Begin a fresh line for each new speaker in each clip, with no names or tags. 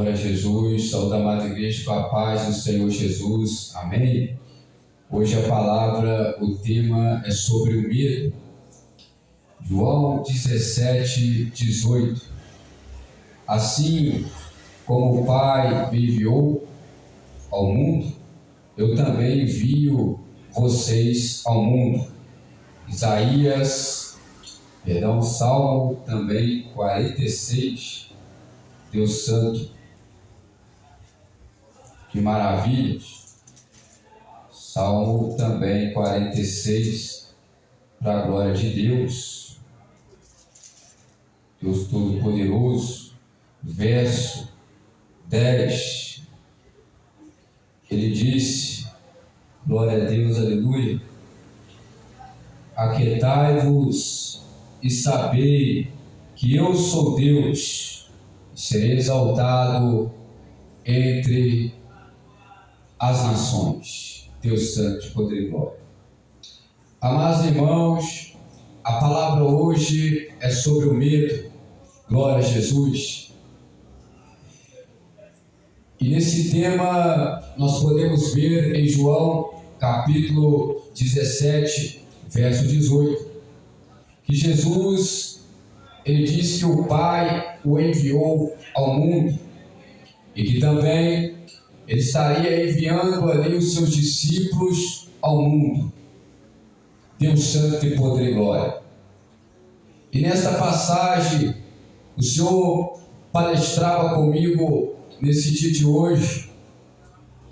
Glória a Jesus, saúde a amada igreja com a paz do Senhor Jesus, amém? Hoje a palavra, o tema é sobre o medo. João 17, 18. Assim como o Pai me enviou ao mundo, eu também envio vocês ao mundo. Salmo também 46. Deus Santo, que maravilhas. Salmo também 46, para a glória de Deus. Deus Todo-Poderoso, verso 10. Ele disse, glória a Deus, aleluia. Aquietai-vos e sabei que eu sou Deus. Serei exaltado entre as nações. Deus Santo, de poder e glória. Amados irmãos, a palavra hoje é sobre o medo. Glória a Jesus. E nesse tema nós podemos ver em João capítulo 17, verso 18, que Jesus, ele disse que o Pai o enviou ao mundo e que também ele estaria enviando ali os seus discípulos ao mundo. Deus Santo de poder e glória. E nesta passagem, o Senhor palestrava comigo nesse dia de hoje,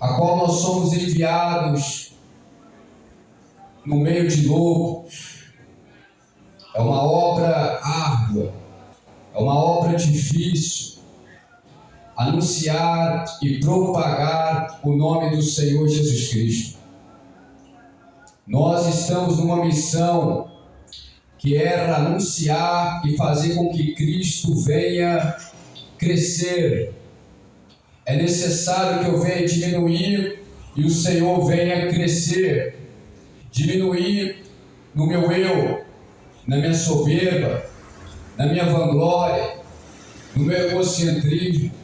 a qual nós somos enviados no meio de lobos. É uma obra árdua, é uma obra difícil, anunciar e propagar o nome do Senhor Jesus Cristo. Nós estamos numa missão que é anunciar e fazer com que Cristo venha crescer. É necessário que eu venha diminuir e o Senhor venha crescer. Diminuir no meu eu, na minha soberba, na minha vanglória, no meu egocentrismo,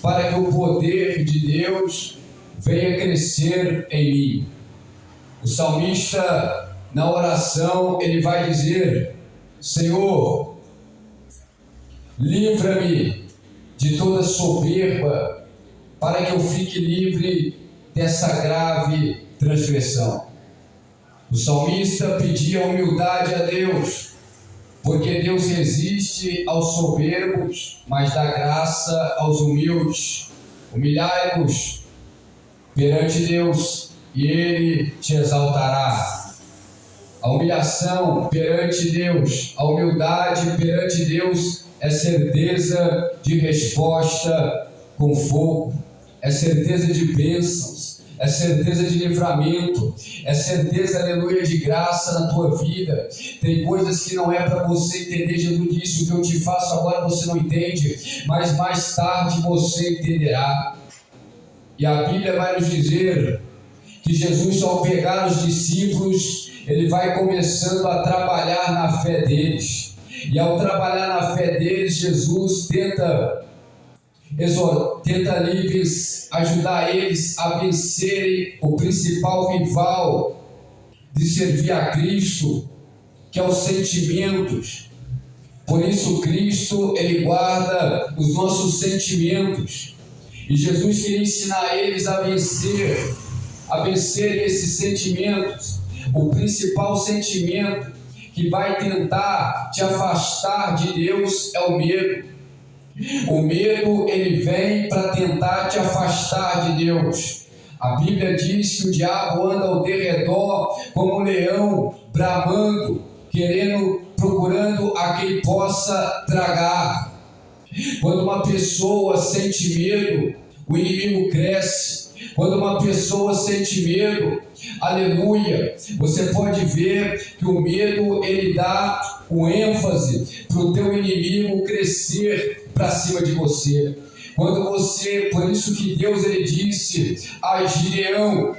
para que o poder de Deus venha crescer em mim. O salmista, na oração, ele vai dizer: Senhor, livra-me de toda soberba, para que eu fique livre dessa grave transgressão. O salmista pedia humildade a Deus, porque Deus resiste aos soberbos, mas dá graça aos humildes. Humilhai-vos perante Deus, e Ele te exaltará. A humilhação perante Deus, a humildade perante Deus é certeza de resposta com fogo, é certeza de bênçãos, é certeza de livramento, é certeza, aleluia, de graça na tua vida. Tem coisas que não é para você entender. Jesus disse: o que eu te faço agora você não entende, mas mais tarde você entenderá. E a Bíblia vai nos dizer que Jesus, ao pegar os discípulos, ele vai começando a trabalhar na fé deles. E ao trabalhar na fé deles, Jesus tenta ali ajudar eles a vencerem o principal rival de servir a Cristo, que é os sentimentos. Por isso Cristo, ele guarda os nossos sentimentos, e Jesus queria ensinar eles a vencer esses sentimentos. O principal sentimento que vai tentar te afastar de Deus é o medo. O medo, ele vem para tentar te afastar de Deus. A Bíblia diz que o diabo anda ao derredor como um leão, bramando, procurando a quem possa tragar. Quando uma pessoa sente medo, o inimigo cresce. Quando uma pessoa sente medo, aleluia, você pode ver que o medo, ele dá o ênfase para o teu inimigo crescer para cima de você. Por isso que Deus, ele disse a Gideão: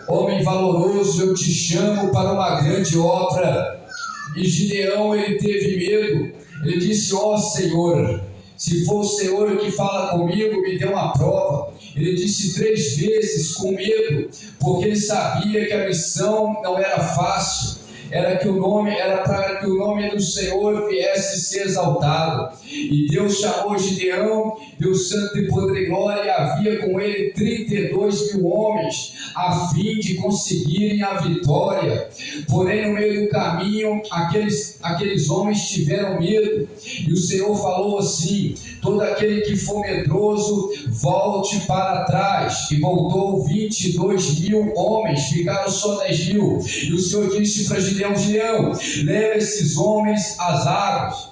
homem valoroso, eu te chamo para uma grande obra. E Gideão, ele teve medo. Ele disse: ó Senhor, Se for o Senhor que fala comigo, me dê uma prova. Ele disse 3 vezes com medo, porque ele sabia que a missão não era fácil. Era para que o nome do Senhor viesse ser exaltado. E Deus chamou Gideão, Deus santo e poder e glória, e havia com ele 32 mil homens, a fim de conseguirem a vitória. Porém, no meio do caminho, aqueles homens tiveram medo, e o Senhor falou assim: todo aquele que for medroso, volte para trás. E voltou 22 mil homens, ficaram só 10 mil. E o Senhor disse para Gideão: Gideão, leva esses homens às águas.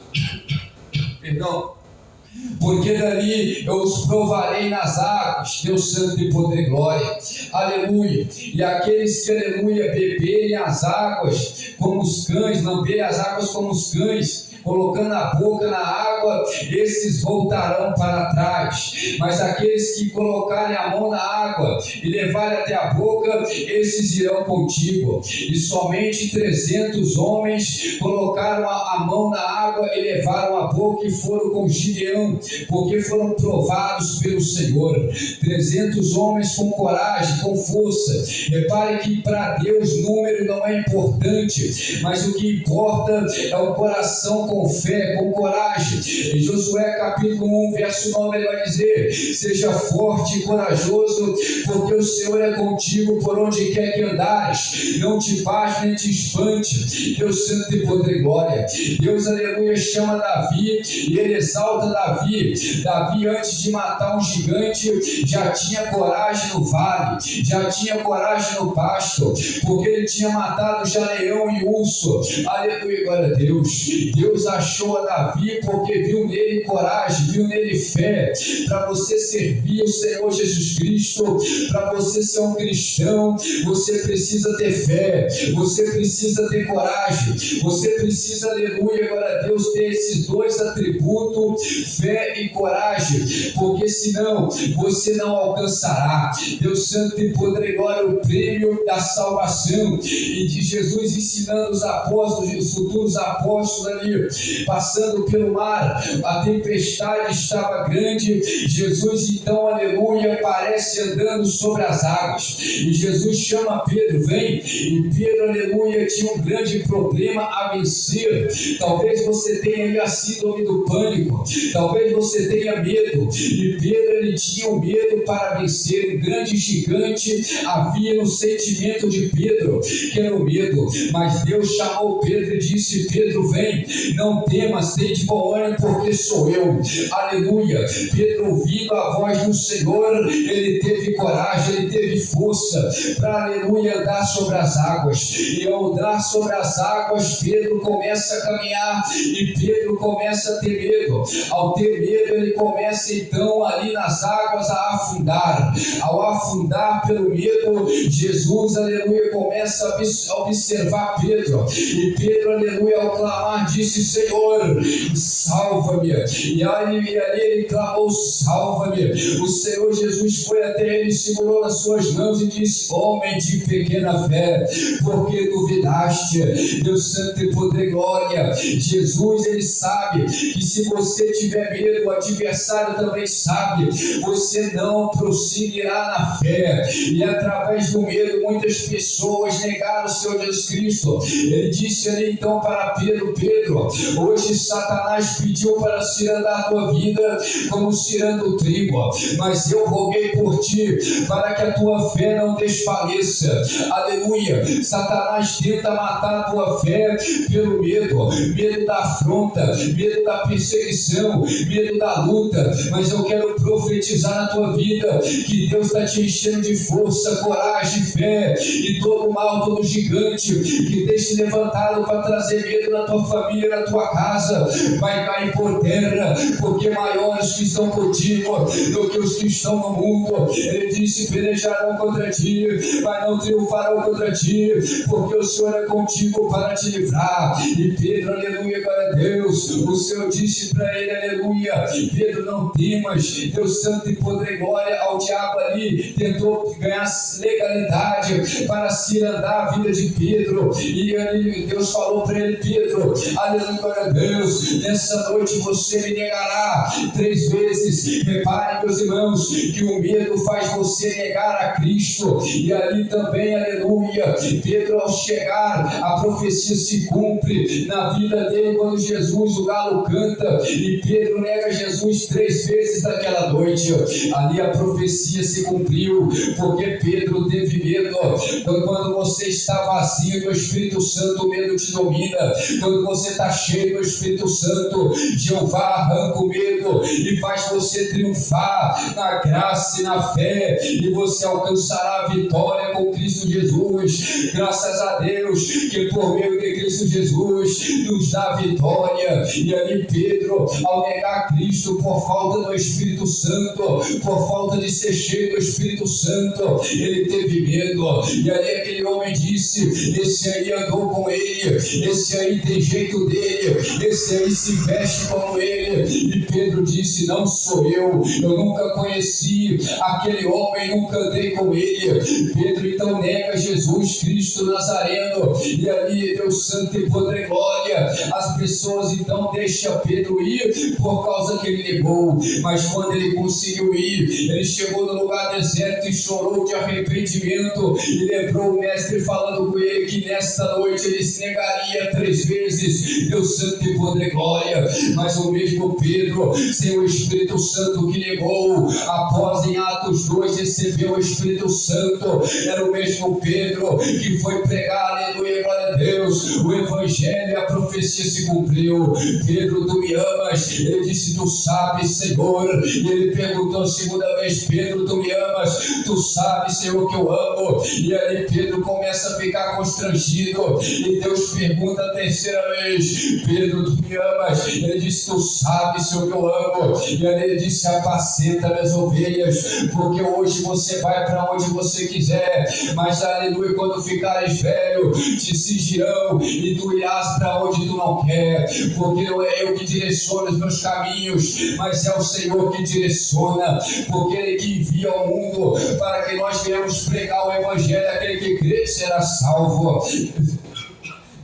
Porque dali eu os provarei nas águas, Deus santo e poder e glória, aleluia. E aqueles que, aleluia, beberem as águas como os cães, lamberem as águas como os cães, colocando a boca na água, esses voltarão para trás. Mas aqueles que colocarem a mão na água e levarem até a boca, esses irão contigo. E somente 300 homens colocaram a mão na água e levaram a boca e foram com Gideão, porque foram provados pelo Senhor. 300 homens com coragem, com força. Reparem que para Deus número não é importante, mas o que importa é o coração com fé, com coragem. Em Josué capítulo 1, verso 9, ele vai dizer: seja forte e corajoso, porque o Senhor é contigo por onde quer que andares. Não te pasme nem te espante. Deus santo e poder e glória. Deus, aleluia, chama Davi e ele exalta Davi. Davi, antes de matar um gigante, já tinha coragem no vale, já tinha coragem no pasto, porque ele tinha matado já leão e urso. Aleluia, glória a Deus. Deus achou a Davi porque viu nele coragem, viu nele fé. Para você servir o Senhor Jesus Cristo, para você ser um cristão, você precisa ter fé, você precisa ter coragem, você precisa, aleluia, glória a Deus, ter esses 2 atributos, fé e coragem, porque senão você não alcançará, Deus santo e poder e glória, o prêmio da salvação. E de Jesus ensinando os apóstolos, os futuros apóstolos ali, passando pelo mar, a tempestade estava grande. Jesus então, aleluia, aparece andando sobre as águas, e Jesus chama Pedro: vem. E Pedro, aleluia, tinha um grande problema a vencer. Talvez você tenha a síndrome do pânico, talvez você tenha medo, e Pedro, ele tinha um medo para vencer. Um grande gigante havia no sentimento de Pedro, que era o medo. Mas Deus chamou Pedro e disse: Pedro, vem, não temas, tem de bom ânimo, porque sou eu. Aleluia. Pedro, ouvindo a voz do Senhor, ele teve coragem, ele teve força para, aleluia, andar sobre as águas. E ao andar sobre as águas, Pedro começa a caminhar, e Pedro começa a ter medo. Ao ter medo, ele começa então ali nas águas a afundar. Ao afundar pelo medo, Jesus, aleluia, começa a observar Pedro. E Pedro, aleluia, ao clamar, disse: Senhor, salva-me. E ali ele clamou: salva-me. O Senhor Jesus foi até ele, segurou nas suas mãos e disse: homem de pequena fé, porque duvidaste? Deus santo e poder e glória. Jesus, ele sabe que se você tiver medo, o adversário também sabe, você não prosseguirá na fé. E através do medo, muitas pessoas negaram o Senhor Jesus Cristo. Ele disse ali então para Pedro: Pedro, hoje Satanás pediu para cirandar a tua vida como cirando o trigo, mas eu roguei por ti para que a tua fé não desfaleça. Aleluia. Satanás tenta matar a tua fé pelo medo, medo da afronta, medo da perseguição, medo da luta. Mas eu quero profetizar na tua vida que Deus está te enchendo de força, coragem, fé, e todo mal, todo gigante que tem se levantado para trazer medo na tua família, na tua casa, vai cair por terra, porque maiores que estão contigo do que os que estão no mundo. Ele disse: pelejarão contra ti, mas não triunfarão contra ti, porque o Senhor é contigo para te livrar. E Pedro, aleluia, glória a Deus, o Senhor disse para ele, aleluia: Pedro, não temas. Deus santo e poder e glória. Ao diabo ali tentou ganhar legalidade para cirandar a vida de Pedro, e Deus falou para ele: Pedro, aleluia, Aleluia, glória a Deus. Nessa noite você me negará 3 vezes. Reparem, meus irmãos, que o medo faz você negar a Cristo. E ali também, aleluia, Pedro, ao chegar, a profecia se cumpre na vida dele quando Jesus, o galo canta, e Pedro nega Jesus 3 vezes naquela noite. Ali a profecia se cumpriu, porque Pedro teve medo. Quando você está vazio do Espírito Santo, o medo te domina. Quando você está cheio do Espírito Santo, Jeová arranca o medo e faz você triunfar na graça e na fé, e você alcançará a vitória com Cristo Jesus. Graças a Deus que por meio de Cristo Jesus nos dá vitória. E ali Pedro, ao negar Cristo por falta do Espírito Santo, por falta de ser cheio do Espírito Santo, ele teve medo. E ali aquele homem disse: esse aí andou com ele, esse aí tem jeito dele, esse aí se veste como ele. E Pedro disse: não sou eu nunca conheci aquele homem, nunca andei com ele. Pedro então nega Jesus Cristo Nazareno, e ali Deus Santo e poder e glória. As pessoas então deixam Pedro ir por causa que ele negou, mas quando ele conseguiu ir, ele chegou no lugar deserto e chorou de arrependimento, e lembrou o mestre falando com ele que nesta noite ele se negaria 3 vezes. Deus Santo e poder e glória. Mas o mesmo Pedro, sem o Espírito Santo, que negou, após em Atos 2 recebeu o Espírito Santo, era o mesmo Pedro que foi pregar, aleluia, glória a Deus, o Evangelho, e a profecia se cumpriu. Pedro, tu me amas? Ele disse: tu sabes, Senhor. E ele perguntou a segunda vez: Pedro, tu me amas? Tu sabes, Senhor, que eu amo. E aí Pedro começa a ficar constrangido, e Deus pergunta a terceira vez: Pedro, tu me amas? Ele disse: tu sabes, Senhor, que eu amo. E aí ele disse: apacenta minhas ovelhas, porque hoje você vai para onde você quiser, mas aleluia, quando ficares velho, te cingirão e tu irás para onde tu não quer, porque não é eu que direciono os meus caminhos, mas é o Senhor que direciona, porque Ele que envia ao mundo para que nós venhamos pregar o Evangelho. Aquele que crê será salvo.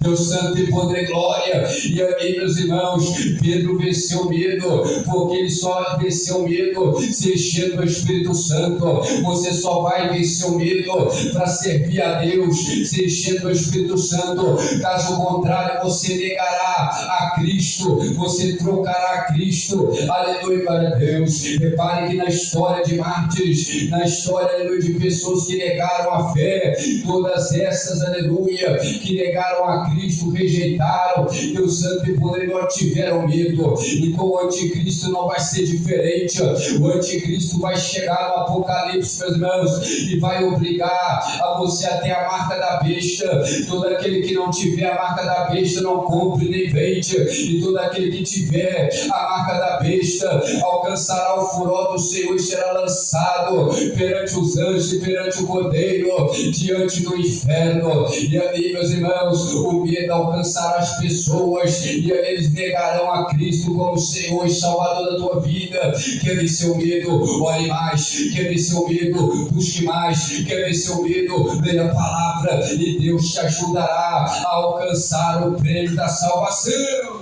Deus Santo e poder e glória. E aí, meus irmãos, Pedro venceu o medo, porque ele só venceu o medo se enchendo do Espírito Santo. Você só vai vencer o medo para servir a Deus se enchendo do Espírito Santo. Caso contrário, você negará a Cristo, você trocará a Cristo. Aleluia, glória a Deus. Repare que na história de mártires, na história, aleluia, de pessoas que negaram a fé, todas essas, aleluia, que negaram a Cristo, rejeitaram, Deus Santo e poderoso, tiveram medo. E com o anticristo não vai ser diferente. O anticristo vai chegar no Apocalipse, meus irmãos, e vai obrigar a você a ter a marca da besta. Todo aquele que não tiver a marca da besta não compre nem vende, e todo aquele que tiver a marca da besta alcançará o furor do Senhor e será lançado perante os anjos e perante o Cordeiro, diante do inferno. E ali, meus irmãos, o medo alcançará as pessoas, e eles negarão a Cristo como Senhor e Salvador da tua vida. Quer vencer o medo? Ore mais. Quer vencer o medo? Busque mais. Quer vencer o medo? Leia a palavra, e Deus te ajudará a alcançar o prêmio da salvação.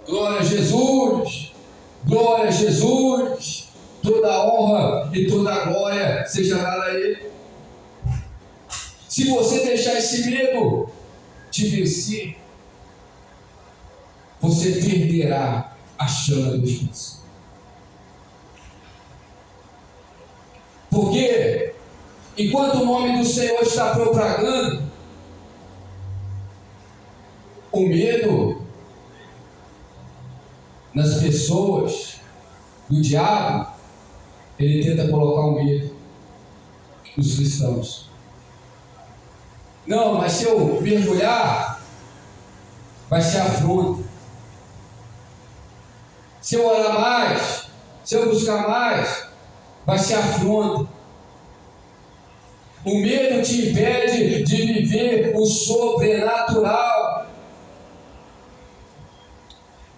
Glória a Jesus! Glória a Jesus! Toda a honra e toda a glória seja dada a Ele. Se você deixar esse medo te vencer, você perderá a chama do Espírito Santo. Porque enquanto o nome do Senhor está propagando, o medo nas pessoas, do diabo, ele tenta colocar o medo nos cristãos. Não, mas se eu mergulhar, vai ser afronta. Se eu orar mais, se eu buscar mais, vai ser afronta. O medo te impede de viver o sobrenatural.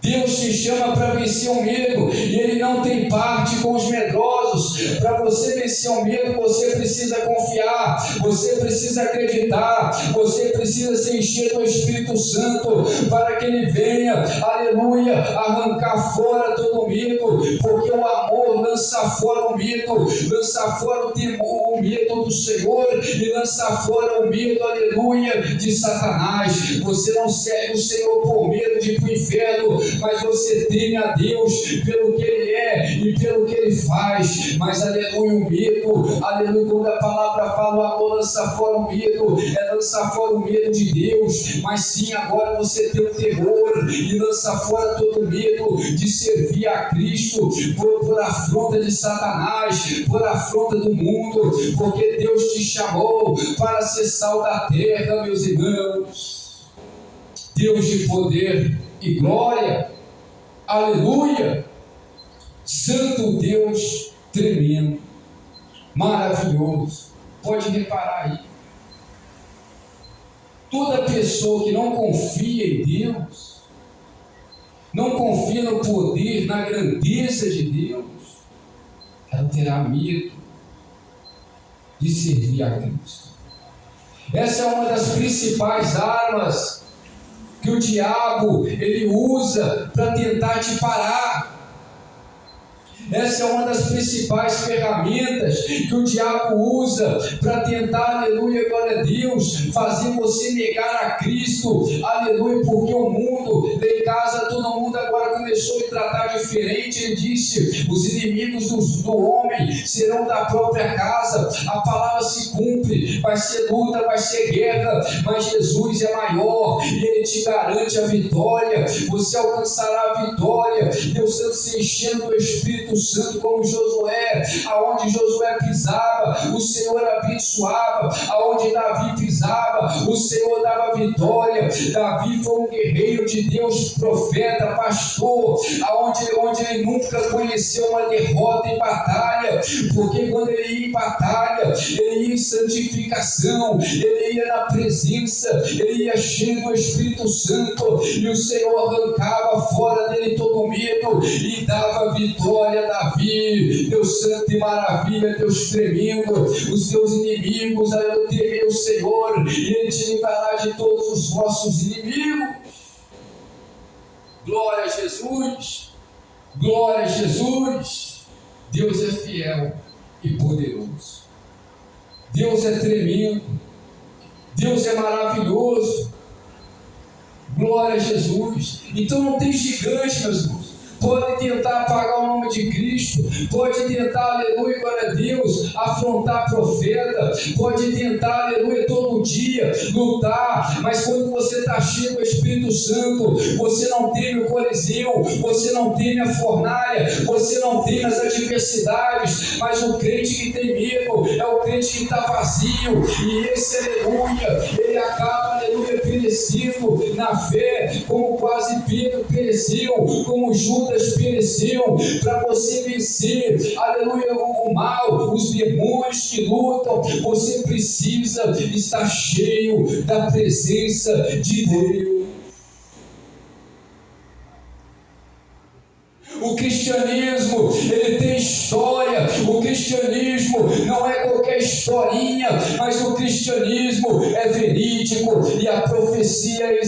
Deus te chama para vencer o medo, e Ele não tem parte com os medrosos. Para você vencer o medo, você precisa confiar, você precisa acreditar, você precisa se encher do Espírito Santo, para que Ele venha, aleluia, arrancar fora todo o medo, porque o amor lança fora o medo, lança fora o temor, o medo do Senhor, e lança fora o medo, aleluia, de Satanás. Você não serve o Senhor por medo de ir para o inferno, mas você teme a Deus pelo que Ele é e pelo que Ele faz. Mas aleluia, o medo, aleluia, quando a palavra fala o amor lança fora o medo, é lançar fora o medo de Deus. Mas sim, agora você tem o temor e lança fora todo o medo de servir a Cristo por afronta de Satanás, por afronta do mundo, porque Deus te chamou para ser sal da terra, meus irmãos. Deus de poder e glória, aleluia, santo Deus, tremendo, maravilhoso. Pode reparar aí, toda pessoa que não confia em Deus, não confia no poder, na grandeza de Deus, ela terá medo de servir a Cristo. Essa é uma das principais armas que o diabo ele usa para tentar te parar. Essa é uma das principais ferramentas que o diabo usa para tentar, aleluia, glória a Deus, fazer você negar a Cristo, aleluia, porque o mundo, lá em casa, todo mundo agora começou a tratar diferente. Ele disse: os inimigos do homem serão da própria casa. A palavra se cumpre, vai ser luta, vai ser guerra, mas Jesus é maior e Ele te garante a vitória. Você alcançará a vitória. Deus Santo se enchendo do Espírito Santo, como Josué, aonde Josué pisava, o Senhor abençoava, aonde Davi pisava, o Senhor dava vitória. Davi foi um guerreiro de Deus, profeta, pastor, onde ele nunca conheceu uma derrota em batalha, porque quando ele ia em batalha, ele ia em santificação, ele ia na presença, ele ia cheio do Espírito Santo, e o Senhor arrancava fora dele todo o medo e dava vitória. Davi, Deus santo e maravilha, Deus tremendo, os teus inimigos, eu temer o Senhor, e Ele te livrará de todos os vossos inimigos. Glória a Jesus, glória a Jesus. Deus é fiel e poderoso, Deus é tremendo, Deus é maravilhoso. Glória a Jesus. Então não tem gigante, meus irmãos. Pode tentar apagar o nome de Cristo, pode tentar, aleluia, glória a Deus, afrontar profeta, pode tentar, aleluia, todo dia lutar, mas quando você está cheio do Espírito Santo, você não teme o Coliseu, você não teme a fornalha, você não teme as adversidades. Mas o crente que tem medo é o crente que está vazio, e esse, aleluia, ele acaba, aleluia, perecendo na fé, como quase Pedro pereceu, como Judas pereceu. Para você vencer, aleluia, o mal, os demônios que lutam, você precisa estar cheio da presença de Deus. O cristianismo, ele tem história. O cristianismo não é qualquer historinha, mas o cristianismo é verídico. E a profecia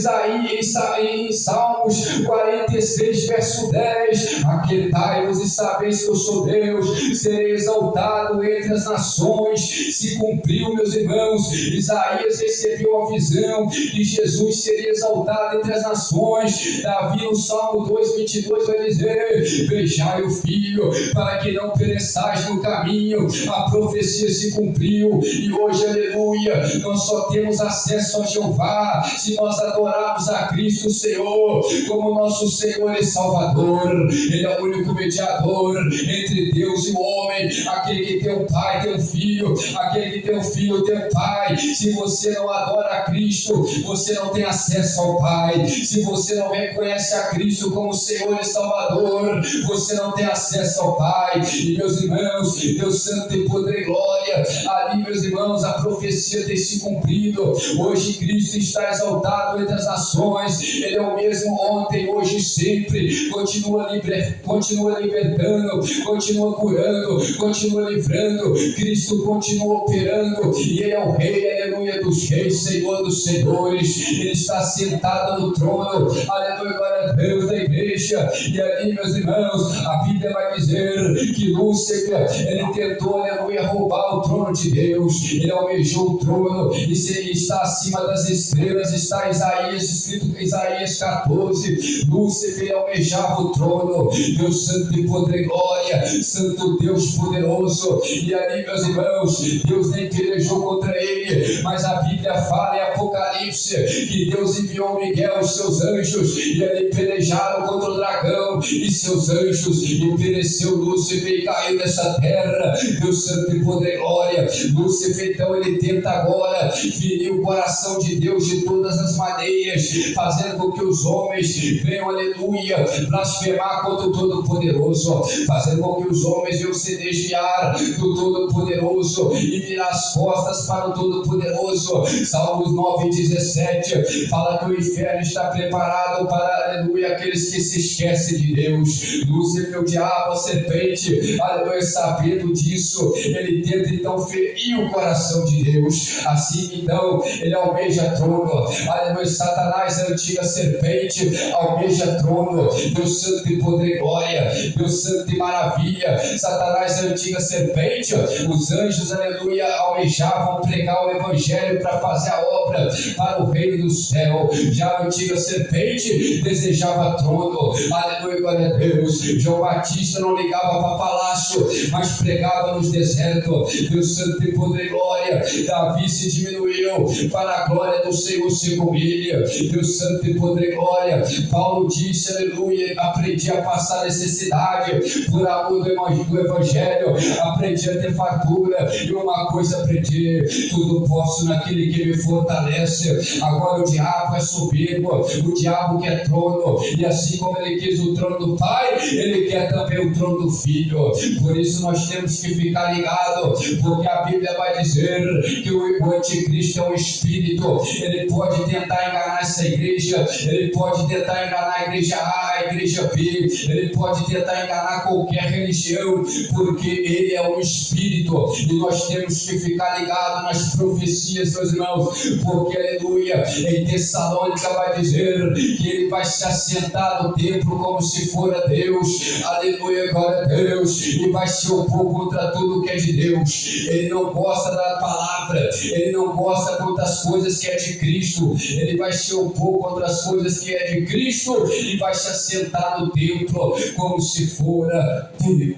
em Salmos 46, verso 10: aquietai-vos e sabeis que eu sou Deus, serei exaltado entre as nações. Se cumpriu, meus irmãos. Isaías recebeu a visão que Jesus seria exaltado entre as nações. Davi, no Salmo 2:22, vai dizer: beijai o Filho, para que não pereçais no caminho. A profecia se cumpriu, e hoje, aleluia, nós só temos acesso a Jeová se nós adorarmos a Cristo o Senhor como nosso Senhor e Salvador. Ele é o único mediador entre Deus e o homem, aquele que tem um pai, tem um filho, aquele que tem um filho, tem um pai. Se você não adora a Cristo, você não tem acesso ao Pai. Se você não reconhece a Cristo como Senhor e Salvador, você não tem acesso ao Pai. E meus irmãos, Deus santo e poder e glória, ali, meus irmãos, a profecia tem se cumprido. Hoje Cristo está exaltado entre as nações. Ele é o mesmo ontem, hoje e sempre. Continua libertando, continua curando, continua livrando. Cristo continua operando, e Ele é o Rei, aleluia, dos reis, Senhor dos senhores. Ele está sentado no trono, aleluia, glória a Deus, da igreja. E ali, meus irmãos, a Bíblia vai dizer que Lúcifer, ele tentou, aleluia, roubar o trono de Deus. Ele almejou o trono, e se ele está acima das estrelas, está Isaías, escrito em Isaías 14. Lúcifer, ele almejava o trono. Deus santo e poder e glória, santo Deus poderoso. E ali, meus irmãos, Deus nem pelejou contra ele, mas a Bíblia fala em Apocalipse que Deus enviou Miguel, os seus anjos, e ele pelejaram contra o dragão e seus anjos, e pereceu Lúcifer e caiu nessa terra. Deus santo e poder e glória. Lúcifer, então, ele tenta agora ferir o coração de Deus de todas as maneiras, fazendo com que os homens venham, aleluia, blasfemar contra o Todo-Poderoso, fazendo com que os homens venham se desviar do Todo-Poderoso e virar as costas para o Todo-Poderoso. Salmos 9:17 fala que o inferno está preparado para, aleluia, aqueles que se esquecem de Deus. Lúcifer, o diabo, a serpente, aleluia, sabendo disso, ele tenta então ferir o coração de Deus. Assim, então, ele almeja trono. Aleluia, Satanás, a antiga serpente, almeja trono. Deus santo e poder e glória, Deus santo e maravilha. Satanás, a antiga serpente, os anjos, aleluia, almejavam pregar o evangelho para fazer a obra para o reino do céu. Já a antiga serpente desejava trono. Aleluia, glória a Deus. João Batista não ligava para palácio, mas pregava nos desertos. Deus santo e poder e glória. Davi se diminuiu para a glória do Senhor se humilha. Deus santo e poder e glória. Paulo disse, aleluia, aprendi a passar necessidade por amor do evangelho, aprendi a ter fartura, e uma coisa aprendi: tudo posso naquele que me fortalece. Agora o diabo é soberbo, o diabo quer trono, e assim como ele quis o trono do Pai, ele quer também o trono do Filho. Por isso nós temos que ficar ligados, porque a Bíblia vai dizer que o anticristo é um espírito. Ele pode tentar enganar essa igreja, ele pode tentar enganar a igreja A, a igreja B, ele pode tentar enganar qualquer religião, porque ele é um espírito, e nós temos que ficar ligados nas profecias, meus irmãos, porque, aleluia, em Tessalônica vai dizer que ele vai se assentar no templo como se fora Deus, aleluia, glória a Deus, e vai se opor contra tudo que é de Deus. Ele não gosta da palavra, ele não gosta contra as coisas que é de Cristo, ele vai se opor contra as coisas que é de Cristo e vai se assentar no templo como se fora Deus,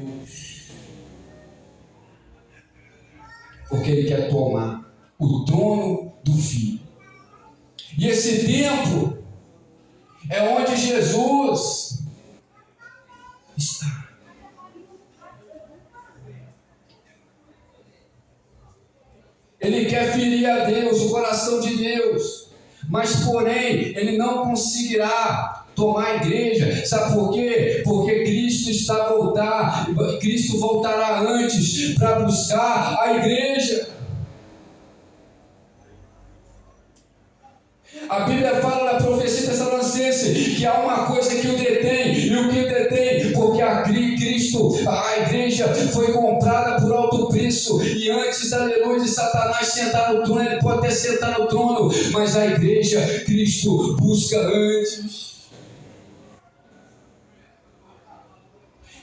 porque ele quer tomar o trono do Filho. E esse templo é onde Jesus está. Ele quer ferir a Deus, o coração de Deus, mas porém ele não conseguirá tomar a igreja. Sabe por quê? Porque Cristo voltará antes para buscar a igreja. A Bíblia fala na profecia tessalonicense que há uma coisa que o detém, e o que o detém, porque a igreja foi comprada por alto preço, e antes, aleluia, de Satanás sentar no trono, ele pode até sentar no trono, mas a igreja, Cristo busca antes.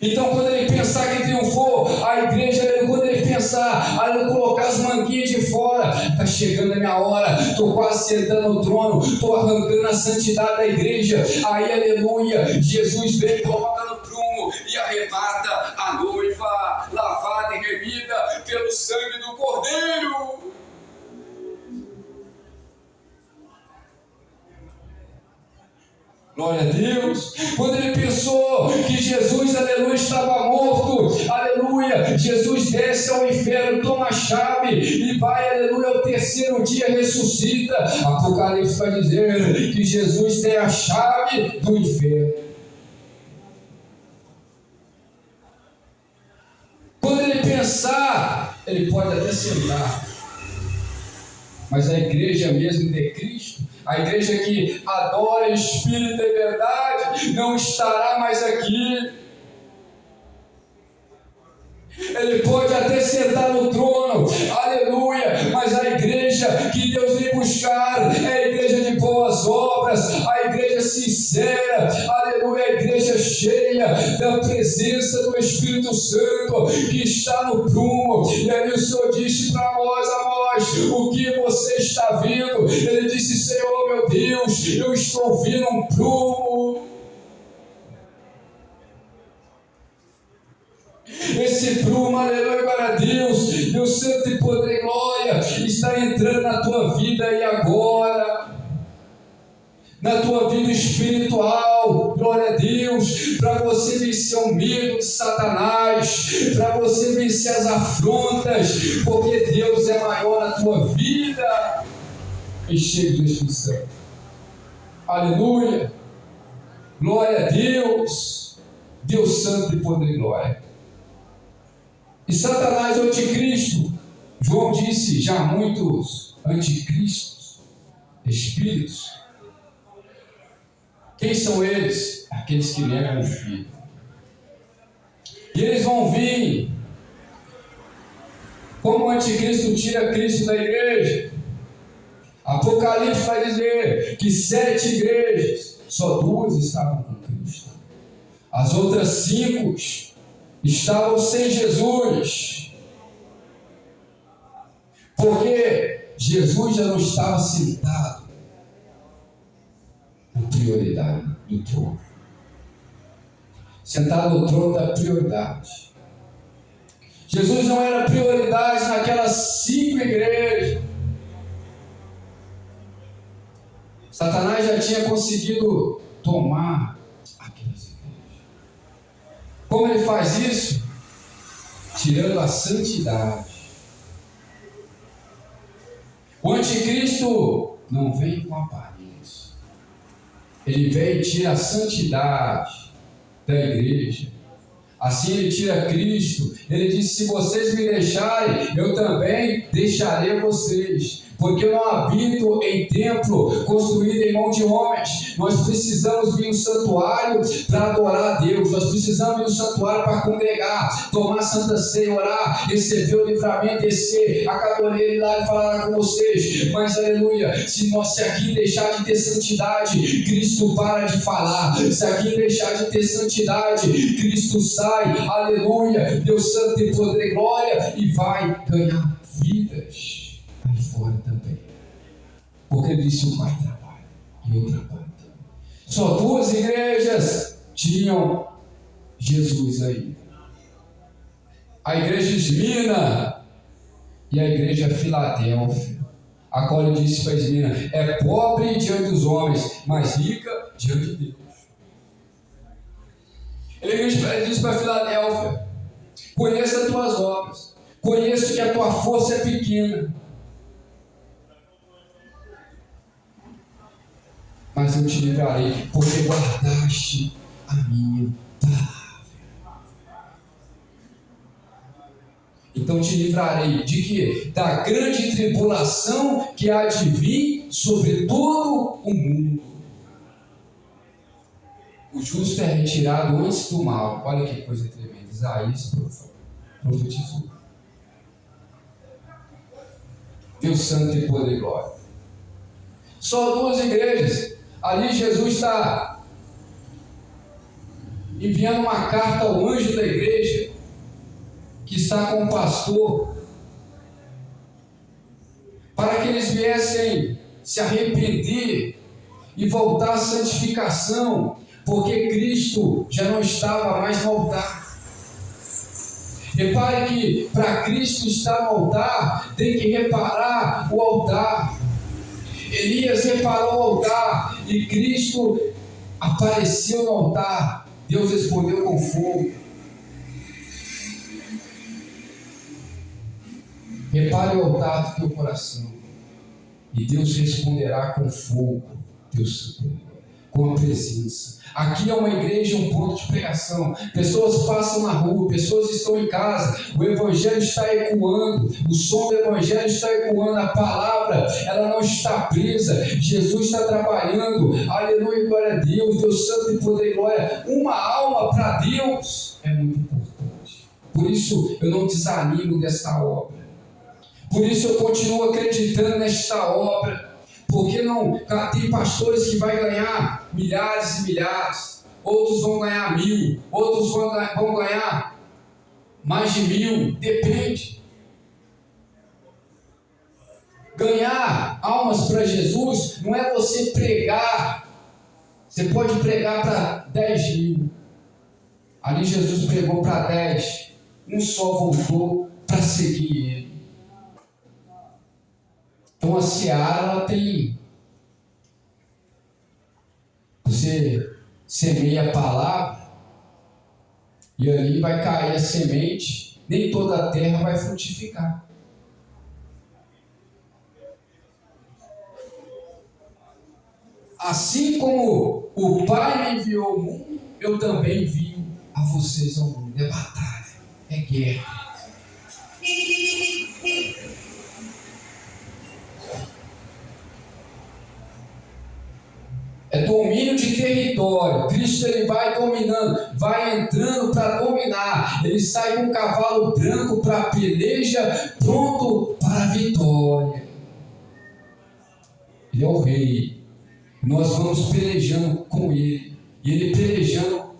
Então, quando ele pensar que triunfou, a igreja, quando ele pensar, colocar as manguinhas de fora, está chegando a minha hora, estou quase sentando no trono, estou arrancando a santidade da igreja, aí, aleluia, Jesus vem, coloca no prumo e arrebata a noiva, lavada e remida pelo sangue do Cordeiro. Glória a Deus. Quando ele pensou que Jesus, aleluia, estava morto, aleluia, Jesus desce ao inferno, toma a chave e vai, aleluia, ao terceiro dia ressuscita. Apocalipse vai dizer que Jesus tem a chave do inferno. Quando ele pensar ele pode até sentar, mas a igreja mesmo de Cristo, a igreja que adora em espírito e verdade, não estará mais aqui. Ele pode até sentar no trono, aleluia, mas a igreja que Deus vem buscar é a igreja de boas obras, a igreja sincera, aleluia, a igreja cheia da presença do Espírito Santo que está no prumo. E aí o Senhor disse para Amós: o que você está vendo? Ele disse: Senhor meu Deus, eu estou vendo um prumo. Esse prumo, aleluia, glória a Deus, Deus santo e poder e glória, está entrando na tua vida e agora, na tua vida espiritual, glória a Deus, para você vencer o medo de Satanás, para você vencer as afrontas, porque Deus é maior na tua vida, e cheio do Espírito Santo. Aleluia, glória a Deus, Deus santo e poder e glória. E Satanás é o anticristo. João disse: já muitos anticristos, espíritos. Quem são eles? Aqueles que negam o Filho. E eles vão vir. Como o anticristo tira Cristo da igreja. Apocalipse vai dizer que 7 igrejas, só 2 estavam com Cristo. As outras 5 estavam sem Jesus, porque Jesus já não estava sentado com prioridade do trono, sentado no trono da prioridade. Jesus não era prioridade naquelas 5 igrejas. Satanás já tinha conseguido tomar aquelas igrejas. Como ele faz isso? Tirando a santidade. O anticristo não vem com aparência. Ele vem e tira a santidade da igreja. Assim ele tira Cristo. Ele disse: se vocês me deixarem, eu também deixarei vocês. Porque eu não habito em templo construído em mão de homens. Nós precisamos vir no santuário para adorar a Deus. Nós precisamos vir no santuário para congregar, tomar santa ceia, orar, receber o livramento, descer a cadoneira e lá e falar com vocês. Mas aleluia, se aqui deixar de ter santidade, Cristo para de falar. Se aqui deixar de ter santidade, Cristo sai, aleluia, Deus santo e poder e glória, e vai ganhar vidas aí fora também, porque ele disse: o Pai trabalha e eu trabalho também. Só 2 igrejas tinham Jesus aí: a igreja de Esmirna e a igreja de Filadélfia, a qual ele disse para Esmirna: é pobre diante dos homens, mas rica diante de Deus. Ele disse para Filadélfia: conheça as tuas obras, conheço que a tua força é pequena, mas eu te livrarei, porque guardaste a minha palavra. Então te livrarei de quê? Da grande tribulação que há de vir sobre todo o mundo. O justo é retirado antes do mal. Olha que coisa tremenda. Isaías profetizou. Deus santo e poder e glória. Só 2 igrejas. Ali Jesus está enviando uma carta ao anjo da igreja que está com o pastor, para que eles viessem se arrepender e voltar à santificação, porque Cristo já não estava mais no altar. Repare que para Cristo estar no altar, tem que reparar o altar. Elias reparou o altar e Cristo apareceu no altar. Deus respondeu com fogo. Repare o altar do teu coração e Deus responderá com fogo. Deus, com a presença. Aqui é uma igreja, um ponto de pregação. Pessoas passam na rua, pessoas estão em casa, o Evangelho está ecoando, o som do Evangelho está ecoando, a palavra, ela não está presa, Jesus está trabalhando, aleluia, glória a Deus, Deus santo e poder e glória. Uma alma para Deus é muito importante. Por isso eu não desanimo desta obra, por isso eu continuo acreditando nesta obra. Porque não tem pastores que vai ganhar milhares e milhares, outros vão ganhar 1.000, outros vão ganhar mais de 1.000, depende. Ganhar almas para Jesus não é você pregar. Você pode pregar para 10.000. Ali Jesus pregou para 10, um só voltou para seguir ele. Então a seara, ela tem, você semeia a palavra e ali vai cair a semente, nem toda a terra vai frutificar. Assim como o Pai me enviou ao mundo, eu também envio a vocês ao mundo. É batalha, é guerra. É domínio de território. Cristo, ele vai dominando, vai entrando para dominar. Ele sai com um cavalo branco para a peleja, pronto para a vitória. Ele é o rei. Nós vamos pelejando com ele, e ele pelejando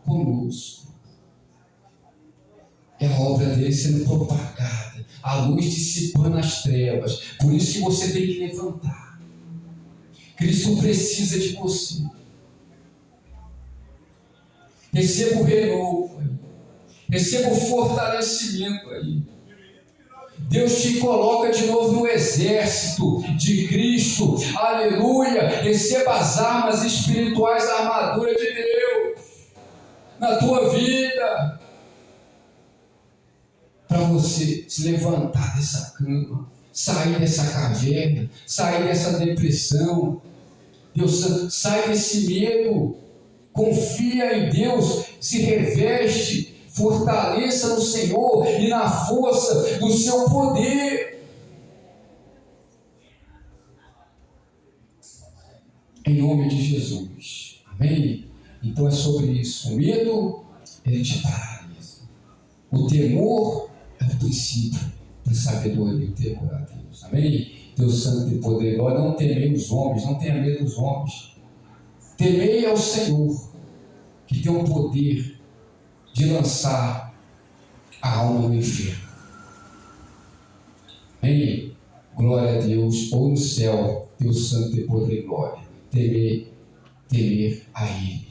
conosco. É a obra dele sendo propagada, a luz dissipando as trevas. Por isso que você tem que levantar. Cristo precisa de você. Receba o renovo aí. Receba o fortalecimento aí. Deus te coloca de novo no exército de Cristo. Aleluia. Receba as armas espirituais, a armadura de Deus na tua vida, para você se levantar dessa cama, sair dessa caverna, sair dessa depressão. Deus, sai desse medo, confia em Deus, se reveste, fortaleça no Senhor e na força do seu poder. Em nome de Jesus. Amém? Então é sobre isso. O medo, ele te paralisa. O temor é o princípio da sabedoria, o temor a Deus. Amém? Deus santo e poder. Agora não temei os homens, não tenha medo dos homens. Temei ao Senhor, que tem o poder de lançar a alma no inferno. Amém? Glória a Deus, ou no céu, Deus santo e poder e glória. Temer a Ele.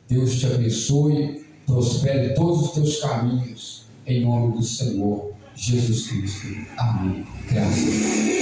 Deus te abençoe, prospere todos os teus caminhos, em nome do Senhor Jesus Cristo. Amém. Graças a Deus.